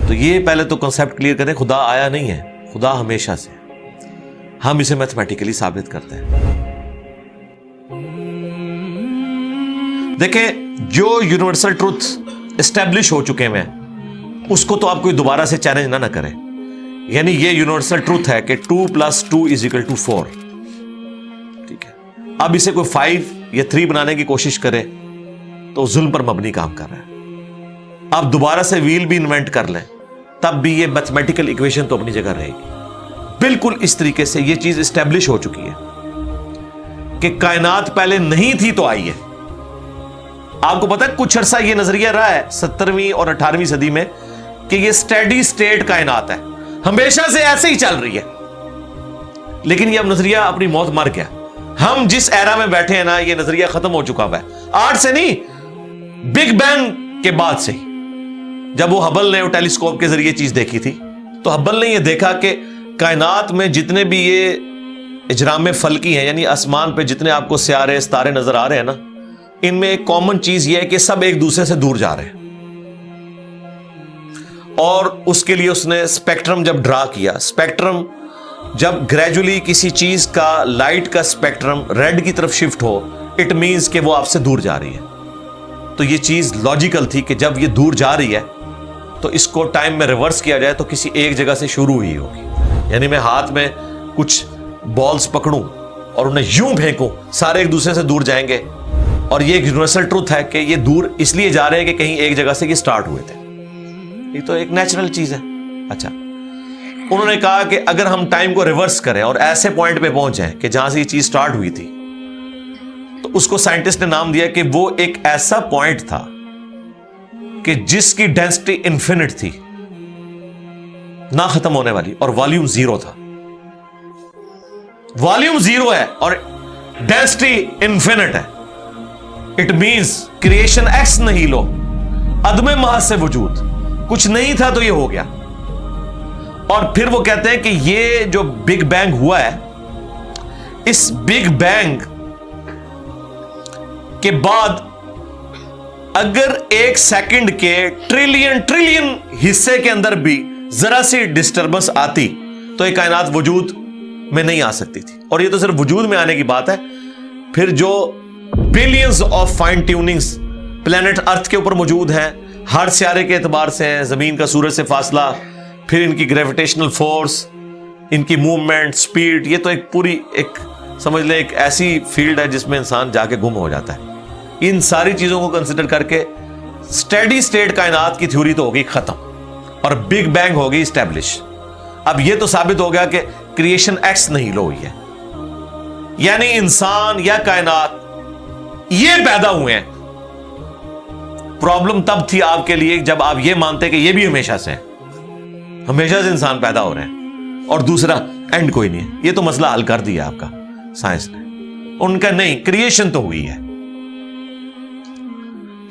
تو یہ پہلے تو کنسپٹ کلیئر کریں, خدا آیا نہیں ہے, خدا ہمیشہ سے. ہم اسے میتھمیٹیکلی ثابت کرتے ہیں. دیکھیں, جو یونیورسل ٹروتھ اسٹیبلش ہو چکے ہیں اس کو تو آپ کوئی دوبارہ سے چیلنج نہ کریں. یعنی یہ یونیورسل ٹروتھ ہے کہ 2 + 2 = 4. ٹھیک ہے, اب اسے کوئی 5 یا 3 بنانے کی کوشش کرے تو ظلم پر مبنی کام کر رہا ہے. آپ دوبارہ سے ویل بھی انوینٹ کر لیں تب بھی یہ میتھمیٹیکل ایکویشن تو اپنی جگہ رہے گی. بالکل اس طریقے سے یہ چیز اسٹیبلش ہو چکی ہے کہ کائنات پہلے نہیں تھی تو آئی ہے. آپ کو پتا ہے کچھ عرصہ یہ نظریہ رہا ہے 17ویں اور 18ویں صدی میں کہ یہ اسٹیڈی اسٹیٹ کائنات ہے, ہمیشہ سے ایسے ہی چل رہی ہے. لیکن یہ اب نظریہ اپنی موت مر گیا. ہم جس ایرا میں بیٹھے ہیں نا, یہ نظریہ ختم ہو چکا ہوا ہے. آج سے نہیں, بگ بینگ کے بعد سے ہی. جب وہ ہبل نے وہ ٹیلیسکوپ کے ذریعے چیز دیکھی تھی تو ہبل نے یہ دیکھا کہ کائنات میں جتنے بھی یہ اجرام فلکی ہیں, یعنی آسمان پہ جتنے آپ کو سیارے ستارے نظر آ رہے ہیں نا, ان میں ایک کامن چیز یہ ہے کہ سب ایک دوسرے سے دور جا رہے ہیں. اور اس کے لیے اس نے اسپیکٹرم جب ڈرا کیا, اسپیکٹرم جب گریجولی کسی چیز کا لائٹ کا اسپیکٹرم ریڈ کی طرف شفٹ ہو, اٹ مینز کہ وہ آپ سے دور جا رہی ہے. تو یہ چیز لاجیکل تھی کہ جب یہ دور جا رہی ہے تو اس کو ٹائم میں ریورس کیا جائے تو کسی ایک جگہ سے شروع ہی ہوگی. یعنی میں ہاتھ میں کچھ بالز پکڑوں اور انہیں یوں پھینکوں, سارے ایک دوسرے سے دور جائیں گے. اور یہ ایک یونیورسل ٹروتھ ہے کہ یہ دور اس لیے جا رہے ہیں کہ کہیں ایک جگہ سے یہ سٹارٹ ہوئے تھے. یہ تو ایک نیچرل چیز ہے. اچھا, انہوں نے کہا کہ اگر ہم ٹائم کو ریورس کریں اور ایسے پوائنٹ پہ پہنچ جائیں کہ جہاں سے یہ چیز سٹارٹ ہوئی تھی, تو اس کو سائنٹسٹ نے نام دیا کہ وہ ایک ایسا پوائنٹ تھا کہ جس کی ڈینسٹی انفینٹ تھی, نہ ختم ہونے والی, اور والیوم 0 تھا. والیوم 0 ہے اور ڈینسٹی انفینٹ ہے. اٹ مینز کریشن ایکس نہیں لو, عدم محض سے وجود, کچھ نہیں تھا تو یہ ہو گیا. اور پھر وہ کہتے ہیں کہ یہ جو بگ بینگ ہوا ہے, اس بگ بینگ کے بعد اگر 1 سیکنڈ کے ٹریلین حصے کے اندر بھی ذرا سی ڈسٹربنس آتی تو یہ کائنات وجود میں نہیں آ سکتی تھی. اور یہ تو صرف وجود میں آنے کی بات ہے. پھر جو billions of fine tunings planet earth کے اوپر موجود ہیں, ہر سیارے کے اعتبار سے ہیں, زمین کا سورج سے فاصلہ, پھر ان کی گریویٹیشنل فورس, ان کی موومنٹ, سپیڈ, یہ تو ایک پوری ایک سمجھ لیں ایک ایسی فیلڈ ہے جس میں انسان جا کے گم ہو جاتا ہے. ان ساری چیزوں کو کنسیڈر کر کے اسٹیڈی اسٹیٹ کائنات کی تھیوری تو ہوگی ختم اور بگ بینگ ہوگی اسٹیبلش. اب یہ تو ثابت ہو گیا کہ کریشن ایکس نہیں لو ہوئی ہے, یعنی انسان یا کائنات یہ پیدا ہوئے ہیں. پرابلم تب تھی آپ کے لیے جب آپ یہ مانتے کہ یہ بھی ہمیشہ سے ہیں, ہمیشہ سے انسان پیدا ہو رہے ہیں اور دوسرا اینڈ کوئی نہیں ہے. یہ تو مسئلہ حل کر دیا آپ کا سائنس نے. ان کا نہیں, کریشن تو ہوئی ہے.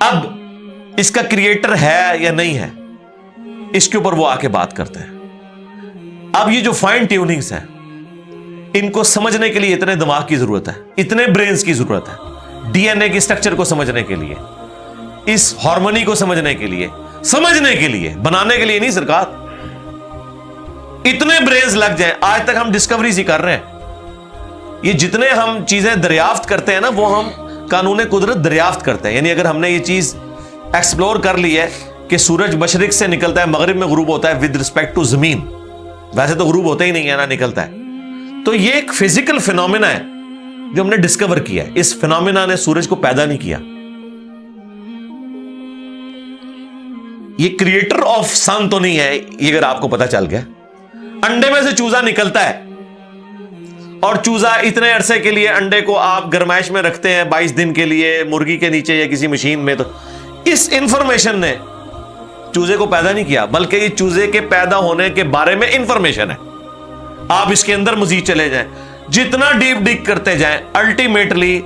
اب اس کا کریٹر ہے یا نہیں ہے, اس کے اوپر وہ آ کے بات کرتے ہیں. اب یہ جو فائن ٹیوننگز ہیں, ان کو سمجھنے کے لیے اتنے دماغ کی ضرورت ہے, اتنے برینز کی ضرورت ہے. ڈی این اے کی سٹرکچر کو سمجھنے کے لیے, اس ہارمونی کو سمجھنے کے لیے, بنانے کے لیے نہیں سرکار. اتنے برینز لگ جائیں. آج تک ہم ڈسکوریز ہی کر رہے ہیں. یہ جتنے ہم چیزیں دریافت کرتے ہیں نا, وہ ہم قانون قدرت دریافت کرتے ہیں. یعنی اگر ہم نے یہ چیز ایکسپلور کر لی ہے کہ سورج مشرق سے نکلتا ہے, مغرب میں غروب ہوتا ہے ود رسپیکٹ ٹو زمین, ویسے تو غروب ہوتا ہی نہیں ہے نا, نکلتا ہے. تو یہ ایک فزیکل فینومینا ہے جو ہم نے ڈسکور کیا ہے. اس فینومینا نے سورج کو پیدا نہیں کیا. یہ کریٹر آف سن تو نہیں ہے, یہ اگر آپ کو پتا چل گیا. انڈے میں سے چوزا نکلتا ہے اور چوزا اتنے عرصے کے لیے انڈے کو آپ گرمائش میں رکھتے ہیں 22 دن کے لیے مرغی کے نیچے یا کسی مشین میں. تو اس انفارمیشن نے چوزے کو پیدا نہیں کیا, بلکہ یہ چوزے کے پیدا ہونے کے بارے میں انفارمیشن ہے. آپ اس کے اندر مزید چلے جائیں, جتنا ڈیپ ڈگ کرتے جائیں, الٹیمیٹلی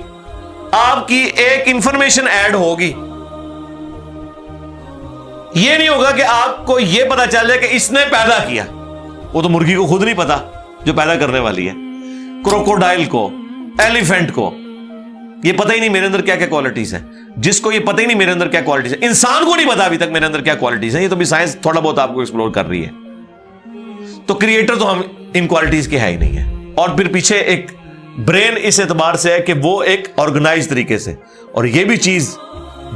آپ کی ایک انفارمیشن ایڈ ہوگی. یہ نہیں ہوگا کہ آپ کو یہ پتا چل جائے کہ اس نے پیدا کیا. وہ تو مرغی کو خود نہیں پتا جو پیدا کرنے والی ہے, کروکوڈائل کو, ایلیفینٹ کو, یہ پتہ ہی نہیں میرے اندر کیا کیا کوالٹیز ہیں. جس کو یہ پتہ ہی نہیں میرے اندر کیا کوالٹیز ہیں, انسان کو نہیں پتا ابھی تک میرے اندر کیا کوالٹیز ہیں, یہ تو بھی سائنس تھوڑا بہت آپ کو ایکسپلور کر رہی ہے. تو کریٹر تو ہم ان کوالٹیز کے ہے ہی نہیں ہے. اور پھر پیچھے ایک برین اس اعتبار سے ہے کہ وہ ایک آرگنائز طریقے سے, اور یہ بھی چیز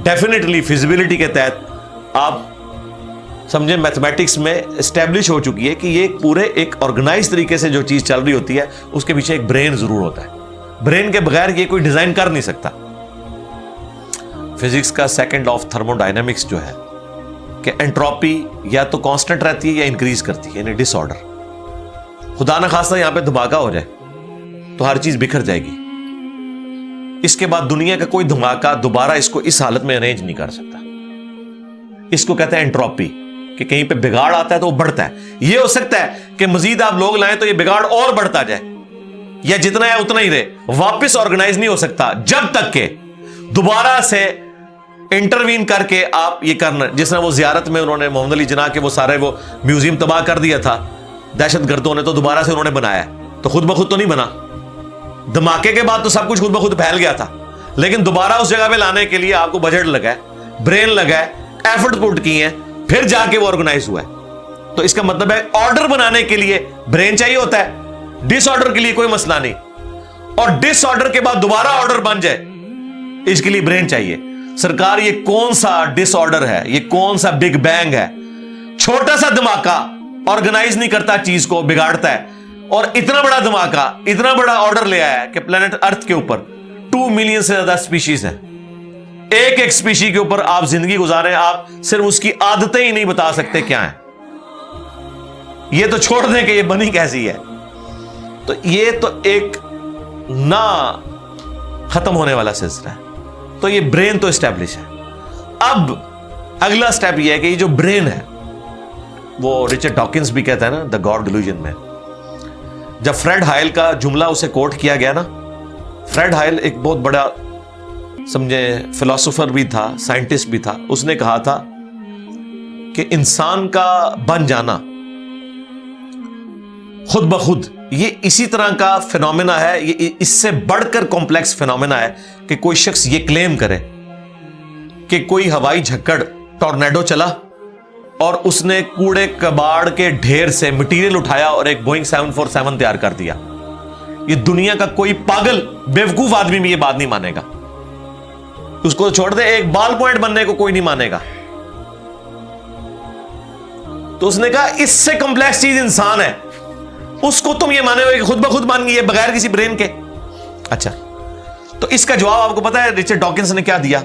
ڈیفینیٹلی فیزیبلٹی کے تحت آپ سمجھیں میتھمیٹکس میں اسٹیبلش ہو چکی ہے کہ یہ پورے ایک آرگنائز طریقے سے جو چیز چل رہی ہوتی ہے اس کے پیچھے ایک برین ضرور ہوتا ہے. برین کے بغیر یہ کوئی ڈیزائن کر نہیں سکتا. فزکس کا سیکنڈ آف تھرمو ڈائنامکس جو ہے کہ انٹروپی یا تو کانسٹنٹ رہتی ہے یا انکریز کرتی ہے, یعنی ڈس آرڈر. خدا نہ خواستہ یہاں پہ دھماکہ ہو جائے تو ہر چیز بکھر جائے گی. اس کے بعد دنیا کا کوئی دھماکہ دوبارہ اس کو اس حالت میں ارینج نہیں کر سکتا. اس کو کہتے ہیں انٹروپی, کہ کہیں پہ بگاڑ آتا ہے تو وہ بڑھتا ہے. یہ ہو سکتا ہے کہ مزید آپ لوگ لائیں تو یہ بگاڑ اور بڑھتا جائے, یا جتنا ہے اتنا ہی رہے, واپس آرگنائز نہیں ہو سکتا جب تک کہ دوبارہ سے انٹروین کر کے آپ یہ کرنا. جس طرح وہ زیارت میں انہوں نے محمد علی جناح کے وہ سارے وہ میوزیم تباہ کر دیا تھا دہشت گردوں نے, تو دوبارہ سے انہوں نے بنایا, تو خود بخود تو نہیں بنا. دھماکے کے بعد تو سب کچھ خود بخود پھیل گیا تھا, لیکن دوبارہ اس جگہ پہ لانے کے لیے آپ کو بجٹ لگا ہے, برین لگا ہے, ایفرٹ پٹ کی ہیں, پھر جا کے وہ آرگنائز ہوا ہے. تو اس کا مطلب ہے آرڈر بنانے کے لیے برین چاہیے ہوتا ہے, ڈس آرڈر کے لیے کوئی مسئلہ نہیں. اور ڈس آرڈر کے بعد دوبارہ آرڈر بن جائے اس کے لیے برین چاہیے. سرکار یہ کون سا ڈس آرڈر ہے, یہ کون سا بگ بینگ ہے؟ چھوٹا سا دھماکہ آرگنائز نہیں کرتا, چیز کو بگاڑتا ہے. اور اتنا بڑا دھماکہ اتنا بڑا آرڈر لے آیا ہے کہ پلانٹ ارتھ کے اوپر 2 ملین سے زیادہ سپیشیز ہیں. ایک ایک سپیشی کے اوپر آپ زندگی گزاریں, آپ صرف اس کی عادتیں ہی نہیں بتا سکتے کیا ہیں. یہ تو چھوڑ دیں کہ یہ بنی کیسی ہے. تو یہ تو ایک نہ ختم ہونے والا سلسلہ ہے. تو یہ برین تو اسٹیبلش ہے. اب اگلا سٹیپ یہ ہے کہ یہ جو برین ہے, وہ رچرڈ ڈاکنز بھی کہتا ہے نا دا گاڈ ڈیلوژن میں, جب فریڈ ہائل کا جملہ اسے کوٹ کیا گیا نا, فریڈ ہائل ایک بہت بڑا سمجھیں فلاسفر بھی تھا, سائنٹسٹ بھی تھا. اس نے کہا تھا کہ انسان کا بن جانا خود بخود یہ اسی طرح کا فینومینا ہے, یہ اس سے بڑھ کر کمپلیکس فینومینا ہے کہ کوئی شخص یہ کلیم کرے کہ کوئی ہوائی جھکڑ ٹورنیڈو چلا اور اس نے کوڑے کباڑ کے ڈھیر سے مٹیریل اٹھایا اور ایک بوئنگ 747 تیار کر دیا. یہ دنیا کا کوئی پاگل بیوقوف آدمی بھی یہ بات نہیں مانے گا. اس کو چھوڑ دے, ایک بال پوائنٹ بننے کو کوئی نہیں مانے گا. تو اس نے کہا اس سے کمپلیکس چیز انسان ہے, اس کو تم یہ مانے ہوئے کہ خود بخود مان گئی ہے بغیر کسی برین کے. اچھا, تو اس کا جواب آپ کو پتا ہے رچرڈ ڈاکنز نے کیا دیا؟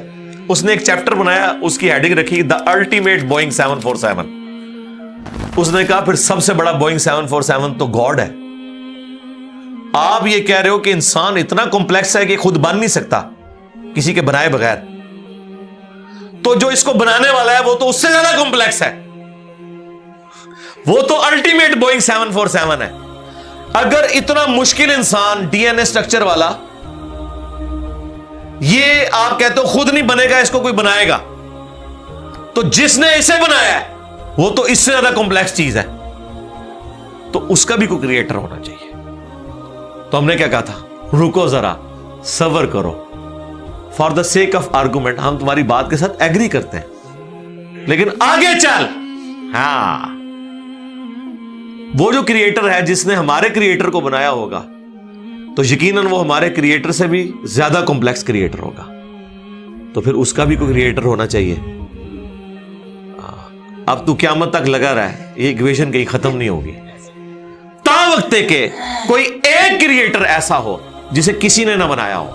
اس نے ایک چیپٹر بنایا, اس کی ہیڈنگ رکھی دا الٹیمیٹ بوئنگ 747. اس نے کہا پھر سب سے بڑا بوئنگ 747 تو گاڈ ہے. آپ یہ کہہ رہے ہو کہ انسان اتنا کمپلیکس ہے کہ خود بن نہیں سکتا کسی کے بنائے بغیر, تو جو اس کو بنانے والا ہے وہ تو اس سے زیادہ کمپلیکس ہے, وہ تو الٹیمیٹ بوئنگ 747 ہے. اگر اتنا مشکل انسان ڈی این اے اسٹرکچر والا یہ آپ کہتے ہو خود نہیں بنے گا, اس کو کوئی بنائے گا, تو جس نے اسے بنایا ہے وہ تو اس سے زیادہ کمپلیکس چیز ہے, تو اس کا بھی کوئی کریٹر ہونا چاہیے. تو ہم نے کیا کہا تھا, رکو ذرا صبر کرو, for the sake of argument ہم تمہاری بات کے ساتھ ایگری کرتے ہیں, لیکن آگے چل. ہاں, وہ جو کریٹر ہے جس نے ہمارے کریٹر کو بنایا ہوگا تو یقیناً وہ ہمارے کریٹر سے بھی زیادہ کمپلیکس کریٹر ہوگا, تو پھر اس کا بھی کوئی کریٹر ہونا چاہیے. اب تو قیامت تک لگا رہا ہے, یہ ایکویشن کہیں ختم نہیں ہوگی تا وقت کہ کوئی ایک کریٹر ایسا ہو جسے کسی نے نہ بنایا ہو.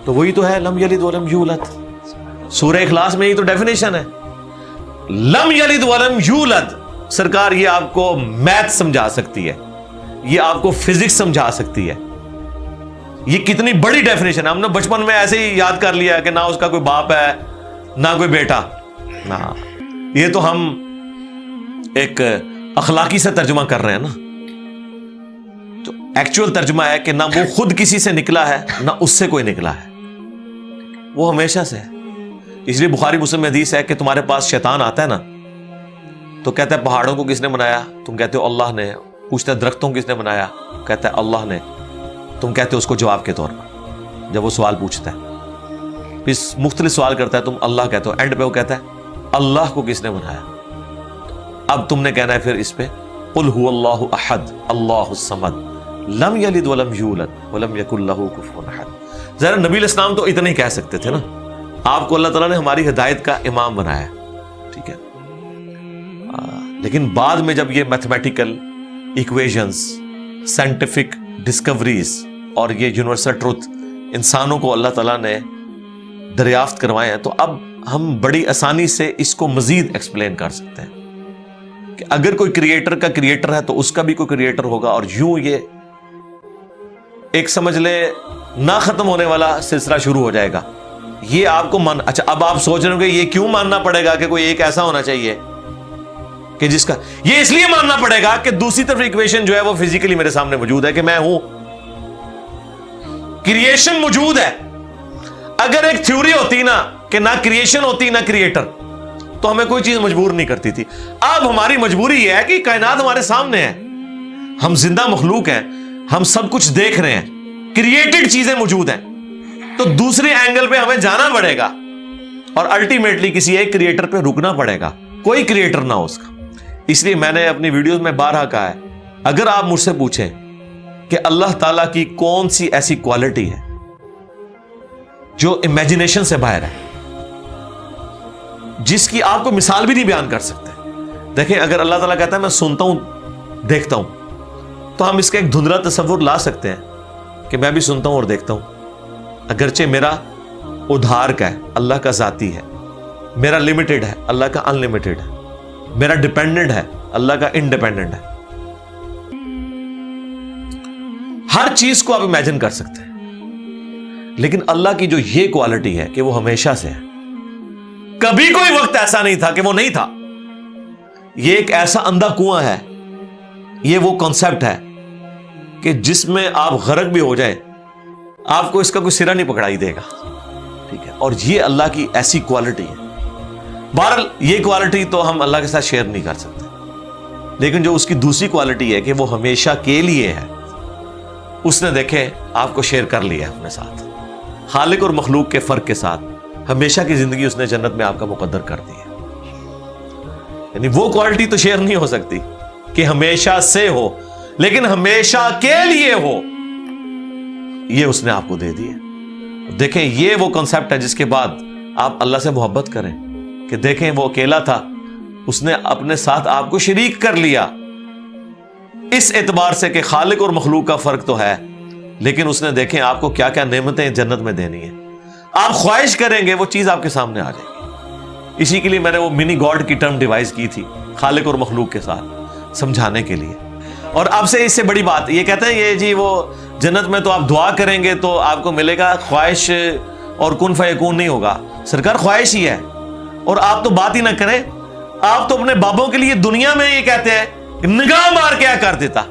تو وہی تو ہے لم یلد ولم یولد. سورہ اخلاص میں ہی تو ڈیفینیشن ہے, لم یلد ولم یولد. سرکار یہ آپ کو میتھ سمجھا سکتی ہے, یہ آپ کو فزکس سمجھا سکتی ہے. یہ کتنی بڑی ڈیفینیشن ہے. ہم نے بچپن میں ایسے ہی یاد کر لیا کہ نہ اس کا کوئی باپ ہے نہ کوئی بیٹا. نہ, یہ تو ہم ایک اخلاقی سے ترجمہ کر رہے ہیں نا. تو ایکچوئل ترجمہ ہے کہ نہ وہ خود کسی سے نکلا ہے نہ اس سے کوئی نکلا ہے, وہ ہمیشہ سے ہے. اس لیے بخاری مسلم میں حدیث ہے کہ تمہارے پاس شیطان آتا ہے نا تو کہتا ہے پہاڑوں کو کس نے بنایا؟ تم کہتے ہو اللہ نے. پوچھتا ہے درختوں کو کس نے بنایا؟ کہتا ہے اللہ نے. تم کہتے ہو اس کو جواب کے طور پر جب وہ سوال پوچھتا ہے، پھر مختلف سوال کرتا ہے، تم اللہ کہتے ہو، اینڈ پہ وہ کہتا ہے اللہ کو کس نے بنایا؟ اب تم نے کہنا ہے پھر اس پہ قل هو اللہ احد اللہ الصمد لم یلد ولم یولد ولم یکن لہ کفوا احد۔ ذرا نبی علیہ السلام تو اتنا ہی کہہ سکتے تھے نا، آپ کو اللہ تعالیٰ نے ہماری ہدایت کا امام بنایا، ٹھیک ہے، لیکن بعد میں جب یہ میتھمیٹیکل ایکویشنز، سائنٹیفک ڈسکوریز اور یہ یونیورسل ٹروتھ انسانوں کو اللہ تعالیٰ نے دریافت کروائے ہیں، تو اب ہم بڑی آسانی سے اس کو مزید ایکسپلین کر سکتے ہیں کہ اگر کوئی کریٹر کا کریٹر ہے تو اس کا بھی کوئی کریٹر ہوگا، اور یوں یہ ایک سمجھ لے نہ ختم ہونے والا سلسلہ شروع ہو جائے گا۔ یہ آپ کو اچھا اب آپ سوچ رہے ہوں کہ یہ کیوں ماننا پڑے گا کہ کوئی ایک ایسا ہونا چاہیے کہ جس کا، یہ اس لیے ماننا پڑے گا کہ دوسری طرف ایکویشن جو ہے وہ فزیکلی میرے سامنے موجود ہے کہ میں ہوں، کریشن موجود ہے۔ اگر ایک تھیوری ہوتی نا کہ نہ کریشن ہوتی نہ کریٹر تو ہمیں کوئی چیز مجبور نہیں کرتی تھی۔ اب ہماری مجبوری یہ ہے کہ کائنات ہمارے سامنے ہے، ہم زندہ مخلوق ہیں، ہم سب کچھ دیکھ رہے ہیں، کریٹڈ چیزیں موجود ہیں، تو دوسرے اینگل پہ ہمیں جانا پڑے گا اور الٹیمیٹلی کسی ایک کریٹر پہ رکنا پڑے گا، کوئی کریٹر نہ ہو اس کا۔ اس لیے میں نے اپنی ویڈیوز میں بارہا کہا ہے، اگر آپ مجھ سے پوچھیں کہ اللہ تعالیٰ کی کون سی ایسی کوالٹی ہے جو امیجنیشن سے باہر ہے، جس کی آپ کو مثال بھی نہیں بیان کر سکتے۔ دیکھیں اگر اللہ تعالیٰ کہتا ہے میں سنتا ہوں دیکھتا ہوں، تو ہم اس کا ایک دھندلا تصور لا سکتے ہیں کہ میں بھی سنتا ہوں اور دیکھتا ہوں، اگرچہ میرا ادھار کا ہے، اللہ کا ذاتی ہے، میرا لمیٹڈ ہے، اللہ کا ان لمیٹڈ ہے، میرا ڈیپینڈنٹ ہے، اللہ کا انڈیپینڈنٹ ہے۔ ہر چیز کو آپ امیجن کر سکتے ہیں، لیکن اللہ کی جو یہ کوالٹی ہے کہ وہ ہمیشہ سے ہے، کبھی کوئی وقت ایسا نہیں تھا کہ وہ نہیں تھا۔ یہ ایک ایسا اندھا کنواں ہے، یہ وہ کانسیپٹ ہے کہ جس میں آپ غرق بھی ہو جائیں آپ کو اس کا کوئی سرا نہیں پکڑائی دے گا، ٹھیک ہے، اور یہ اللہ کی ایسی کوالٹی ہے۔ بہرحال یہ کوالٹی تو ہم اللہ کے ساتھ شیئر نہیں کر سکتے، لیکن جو اس کی دوسری کوالٹی ہے کہ وہ ہمیشہ کے لیے ہے، اس نے دیکھے آپ کو شیئر کر لیا اپنے ساتھ، خالق اور مخلوق کے فرق کے ساتھ ہمیشہ کی زندگی اس نے جنت میں آپ کا مقدر کر دی ہے۔ یعنی وہ کوالٹی تو شیئر نہیں ہو سکتی کہ ہمیشہ سے ہو، لیکن ہمیشہ کے لیے ہو، یہ اس نے آپ کو دے دی ہے۔ دیکھیں یہ وہ کنسپٹ ہے جس کے بعد آپ اللہ سے محبت کریں کہ دیکھیں وہ اکیلا تھا، اس نے اپنے ساتھ آپ کو شریک کر لیا، اس اعتبار سے کہ خالق اور مخلوق کا فرق تو ہے، لیکن اس نے دیکھیں آپ کو کیا کیا نعمتیں جنت میں دینی ہیں، آپ خواہش کریں گے وہ چیز آپ کے سامنے آ جائے گی۔ اسی کے لیے میں نے وہ منی گاڈ کی ٹرم ڈیوائز کی تھی خالق اور مخلوق کے ساتھ سمجھانے کے لیے۔ اور اب سے اس سے بڑی بات یہ کہتے ہیں یہ جی وہ جنت میں تو آپ دعا کریں گے تو آپ کو ملے گا، خواہش اور کن فیکون نہیں ہوگا۔ سرکار خواہش ہی ہے، اور آپ تو بات ہی نہ کریں، آپ تو اپنے بابوں کے لیے دنیا میں یہ کہتے ہیں نگاہ مار کے کر دیتا،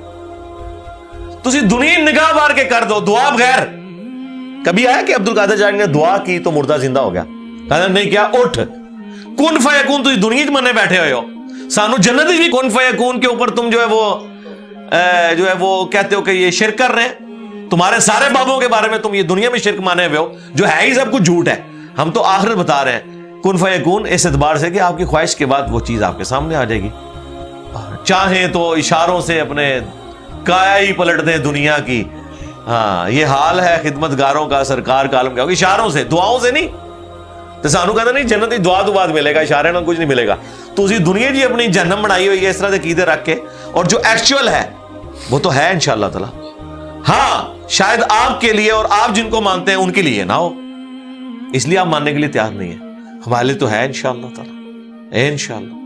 تسی دنیا نگاہ مار کے کر دو دعا بغیر۔ کبھی آیا کہ عبد القادر جانی نے دعا کی تو مردہ زندہ ہو گیا؟ کہا نہیں کیا، اٹھ کن فیکون، تسی دنیا چ منے بیٹھے ہوئے ہو، سانو جنت بھی کن فیکون کے اوپر تم جو ہے وہ کہتے ہو کہ یہ شرک کر رہے ہیں، تمہارے سارے بابوں کے بارے میں تم یہ دنیا میں شرک مانے ہوئے ہو جو ہے ہی سب کچھ جھوٹ ہے، ہم تو آخرت بتا رہے ہیں کن فیکون، اس اعتبار سے کہ آپ کی خواہش کے بعد وہ چیز آپ کے سامنے آ جائے گی۔ چاہیں تو اشاروں سے اپنے کایا ہی پلٹ دیں دنیا کی، ہاں یہ حال ہے خدمت گاروں کا، سرکار کا عالم کیا ہوگا، اشاروں سے، دعاؤں سے نہیں۔ تو سانو کہتا نہیں جنت دعا تو بعد ملے گا، اشارے نہ کچھ نہیں ملے گا، تو اسی دنیا جی اپنی جہنم بنائی ہوئی ہے اس طرح سے عقیدے رکھ کے، اور جو ایکچوئل ہے وہ تو ہے انشاءاللہ تعالی۔ ہاں شاید آپ کے لیے اور آپ جن کو مانتے ہیں ان کے لیے نہ ہو، اس لیے آپ ماننے کے لیے تیار نہیں ہے، ہمارے لیے تو ہے انشاءاللہ تعالی، انشاءاللہ۔